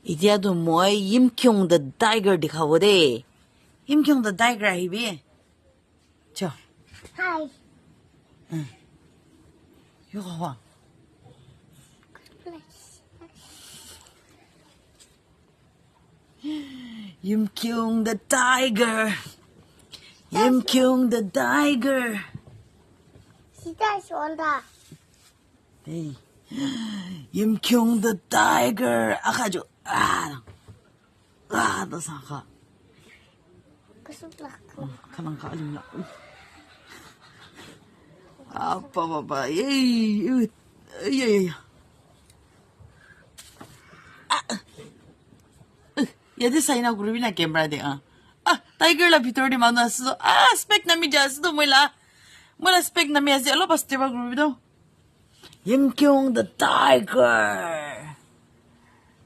Idia do moi Yimkhiung the tiger dikhawo de. Yimkhiung the tiger hi bi. Cho. Hi. Yo wa. Yimkhiung the tiger. Yimkhiung the tiger. 实在喜欢它。 Hey. Yimkhiung the tiger. Akajo. 너 사가. 不是那个。 가만 가 아줌마. 아빠 봐봐. 예이. 예예야. 얘들 사이나 그룹이나 게임을 돼. 타이거라 비토리 만났어. 스펙 남이 자스도 몰라 스펙 남이 하지. 알로 봤을 때 봐 그룹이도. Yimkhiung the tiger.